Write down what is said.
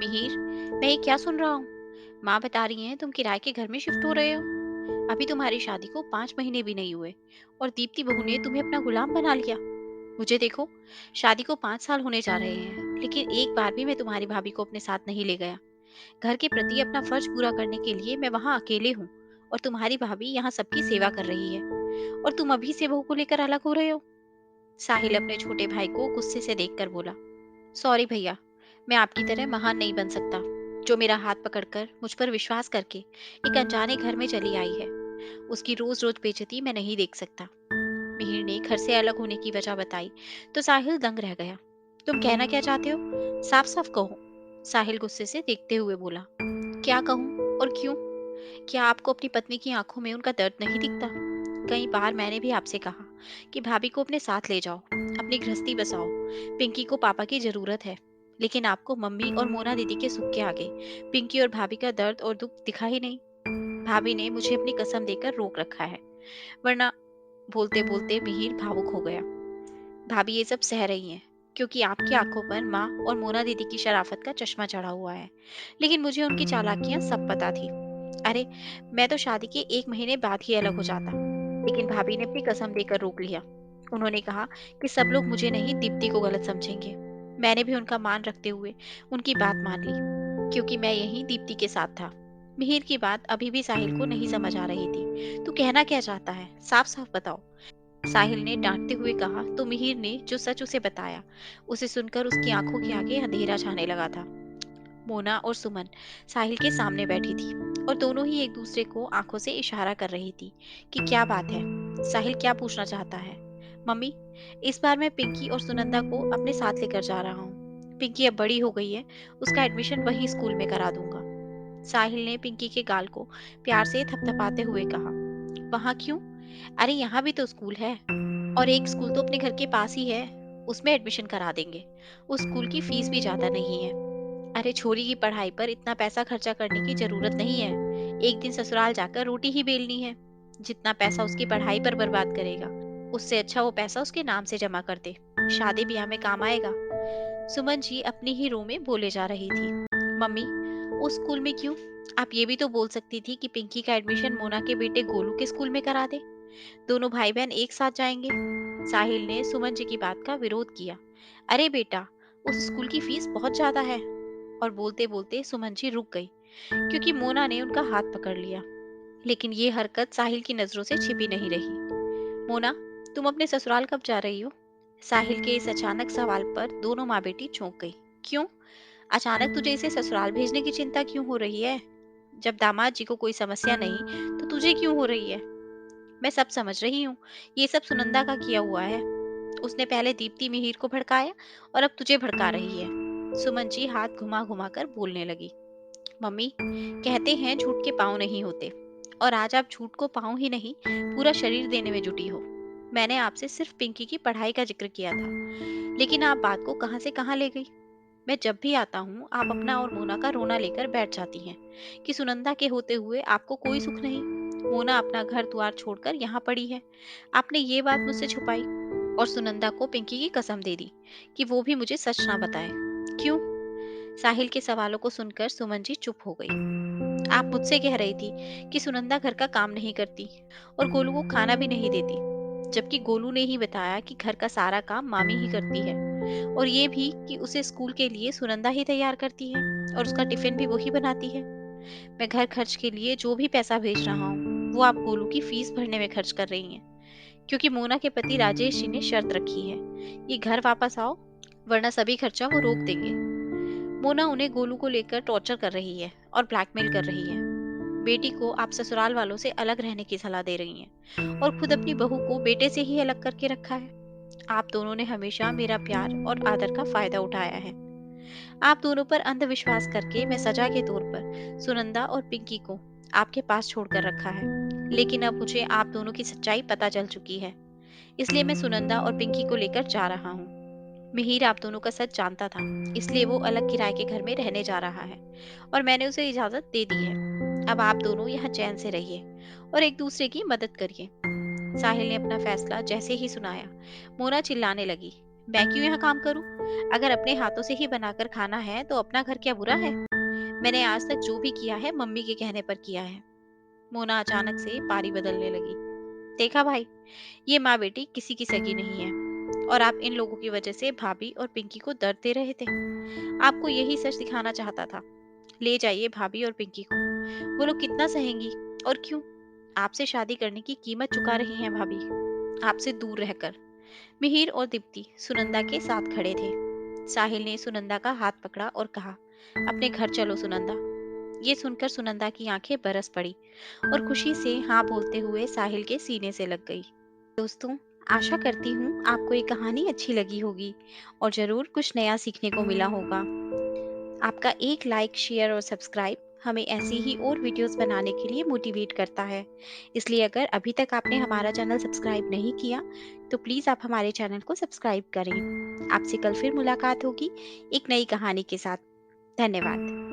मिहिर, मैं ये क्या सुन रहा हूँ? माँ बता रही हैं तुम किराए के घर में शिफ्ट हो रहे हो। अभी तुम्हारी शादी को 5 महीने भी नहीं हुए और दीप्ति बहू ने तुम्हें अपना गुलाम बना लिया। मुझे देखो, शादी को 5 साल होने जा रहे हैं, लेकिन एक बार भी मैं तुम्हारी भाभी को अपने साथ नहीं ले गया। घर के प्रति अपना फर्ज पूरा करने के लिए मैं वहाँ अकेले हूँ और तुम्हारी भाभी यहाँ सबकी सेवा कर रही है, और तुम अभी से बहू को लेकर अलग हो रहे हो। साहिल अपने छोटे भाई को गुस्से से देखकर बोला, सॉरी भैया, मैं आपकी तरह महान नहीं बन सकता, जो मेरा हाथ पकड़कर मुझ पर विश्वास करके एक अनजाने घर में चली आई है। उसकी रोज रोज बेइज्जती मैं नहीं देख सकता। मिहिर ने घर से अलग होने की वजह बताई तो साहिल दंग रह गया। तुम कहना क्या चाहते हो? साफ साफ कहो। साहिल गुस्से से देखते हुए बोला, क्या कहूँ और क्यों? क्या आपको अपनी पत्नी की आंखों में उनका दर्द नहीं दिखता? कई बार मैंने भी आपसे कहा कि भाभी को अपने साथ ले जाओ, अपनी गृहस्थी बसाओ, पिंकी को पापा की जरूरत है। लेकिन आपको मम्मी और मोना दीदी के सुख के आगे पिंकी और भाभी का दर्द और दुख दिखा ही नहीं। भाभी ने मुझे अपनी कसम देकर रोक रखा है, वरना। बोलते बोलते मिहिर भावुक हो गया। भाभी ये सब सह रही हैं क्योंकि आपकी आंखों पर माँ और मोना दीदी की शराफत का चश्मा चढ़ा हुआ है, लेकिन मुझे उनकी चालाकियां सब पता थी। अरे, मैं तो शादी के 1 महीने बाद ही अलग हो जाता, लेकिन भाभी ने अपनी कसम देकर रोक लिया। उन्होंने कहा कि सब लोग मुझे नहीं, दीप्ति को गलत समझेंगे। मैंने भी उनका मान रखते हुए उनकी बात मान ली, क्योंकि मैं यही दीप्ति के साथ था। मिहिर की बात अभी भी साहिल को नहीं समझ आ रही थी। तू कहना क्या चाहता है, साफ साफ बताओ। साहिल ने डांटते हुए कहा तो मिहिर ने जो सच उसे बताया, उसे सुनकर उसकी आंखों के आगे अंधेरा छाने लगा था। मोना और सुमन साहिल के सामने बैठी थी और दोनों ही एक दूसरे को आंखों से इशारा कर रही थी कि क्या बात है, साहिल क्या पूछना चाहता है। मम्मी, इस बार मैं पिंकी और सुनंदा को अपने साथ लेकर जा रहा हूँ। पिंकी अब बड़ी हो गई है, उसका एडमिशन वही स्कूल में करा दूंगा। साहिल ने पिंकी के गाल को प्यार से थपथपाते हुए कहा, वहां क्यों? अरे यहाँ भी तो स्कूल है, और एक स्कूल तो अपने घर के पास ही है, उसमें एडमिशन करा देंगे। उस स्कूल की फीस भी ज्यादा नहीं है। अरे, छोरी की पढ़ाई पर इतना पैसा खर्चा करने की जरूरत नहीं है। एक दिन ससुराल जाकर रोटी ही बेलनी है। जितना पैसा उसकी पढ़ाई पर बर्बाद करेगा, उससे अच्छा वो पैसा उसके नाम से जमा कर दे, शादी ब्याह में काम आएगा। सुमन जी अपनी ही रो में बोले जा रही थी, मम्मी, उस स्कूल में क्यों? आप ये भी तो बोल सकती थी कि पिंकी का एडमिशन मोना के बेटे गोलू के स्कूल में करा दे। दोनों भाई बहन एक साथ जाएंगे। साहिल ने सुमन जी की बात का विरोध किया। अरे बेटा, उस स्कूल की फीस बहुत ज्यादा है। और बोलते बोलते सुमन जी रुक गई, क्योंकि मोना ने उनका हाथ पकड़ लिया। लेकिन ये हरकत साहिल की नजरों से छिपी नहीं रही। मोना, तुम अपने ससुराल कब जा रही हो? साहिल के इस अचानक सवाल पर दोनों माँ बेटी चौंक गई। क्यों? अचानक तुझे इसे ससुराल भेजने की चिंता क्यों हो रही है? जब दामाद जी को कोई समस्या नहीं, तो तुझे क्यों हो रही है? मैं सब समझ रही हूँ, ये सब सुनंदा का किया हुआ है। उसने पहले दीप्ति मिहिर को भड़काया और अब तुझे भड़का रही है। सुमन जी हाथ घुमा घुमा कर बोलने लगी, मम्मी, कहते हैं झूठ के पाँव नहीं होते, और आज आप झूठ को पाँव ही नहीं, पूरा शरीर देने में जुटी हो। मैंने आपसे सिर्फ पिंकी की पढ़ाई का जिक्र किया था, लेकिन आप बात को कहां से कहां ले गई। मैं जब भी आता हूँ आप अपना और मोना का रोना लेकर बैठ जाती हैं कि सुनंदा के होते हुए आपको कोई सुख नहीं। मोना अपना घर द्वार छोड़कर यहाँ पड़ी है, आपने ये बात मुझसे छुपाई, और सुनंदा को पिंकी की कसम दे दी कि वो भी मुझे सच ना बताए। क्यों? साहिल के सवालों को सुनकर सुमन जी चुप हो गई। आप मुझसे कह रही थी कि सुनंदा घर का काम नहीं करती और गोलू को खाना भी नहीं देती, जबकि गोलू ने ही बताया कि घर का सारा काम मामी ही करती है, और ये भी कि उसे स्कूल के लिए सुनंदा ही तैयार करती है और उसका टिफिन भी वही बनाती है। मैं घर खर्च के लिए जो भी पैसा भेज रहा हूँ, वो आप गोलू की फीस भरने में खर्च कर रही हैं, क्योंकि मोना के पति राजेश जी ने शर्त रखी है, ये घर वापस आओ, वरना सभी खर्चा वो रोक देंगे। मोना उन्हें गोलू को लेकर टॉर्चर कर रही है और ब्लैकमेल कर रही है। बेटी को आप ससुराल वालों से अलग रहने की सलाह दे रही हैं, और खुद अपनी बहू को बेटे से ही अलग करके रखा है। आप दोनों ने हमेशा मेरा प्यार और आदर का फायदा उठाया है। आप दोनों पर अंधविश्वास करके मैं सजा के तौर पर सुनंदा और पिंकी को आपके पास छोड़कर रखा है, लेकिन अब मुझे आप दोनों की सच्चाई पता चल चुकी है, इसलिए मैं सुनंदा और पिंकी को लेकर जा रहा हूँ। मिहिर आप दोनों का सच जानता था, इसलिए वो अलग किराए के घर में रहने जा रहा है, और मैंने उसे इजाजत दे दी है। अब आप दोनों यहाँ चैन से रहिए और एक दूसरे की मदद करिए। साहिल ने अपना फैसला जैसे ही सुनाया, मोना चिल्लाने लगी, मैं क्यों यहाँ काम करूं? अगर अपने हाथों से ही बनाकर खाना है तो अपना घर क्या बुरा है? मैंने आज तक जो भी किया है मम्मी के कहने पर किया है। मोना अचानक से पारी बदलने लगी। देखा भाई, ये माँ बेटी किसी की सगी नहीं है। और आप इन लोगों की वजह से भाभी और पिंकी को दर्द दे रहे थे। आपको यही सच दिखाना चाहता था। ले जाइए भाभी और पिंकी को। वो लोग कितना सहेंगी? और क्यों? आपसे शादी करने की कीमत चुका रही हैं भाभी, आपसे दूर रहकर। मिहिर और दीप्ति सुनंदा के साथ खड़े थे। साहिल ने सुनंदा का हाथ पकड़ा और कहा, अपने घर चलो सुनंदा। ये सुनकर सुनंदा की आंखें बरस पड़ी और खुशी से हाँ बोलते हुए साहिल के सीने से लग गई। दोस्तों, आशा करती हूँ आपको ये कहानी अच्छी लगी होगी और जरूर कुछ नया सीखने को मिला होगा। आपका एक लाइक, शेयर और सब्सक्राइब हमें ऐसी ही और वीडियोस बनाने के लिए मोटिवेट करता है। इसलिए अगर अभी तक आपने हमारा चैनल सब्सक्राइब नहीं किया तो प्लीज़ आप हमारे चैनल को सब्सक्राइब करें। आपसे कल फिर मुलाकात होगी एक नई कहानी के साथ। धन्यवाद।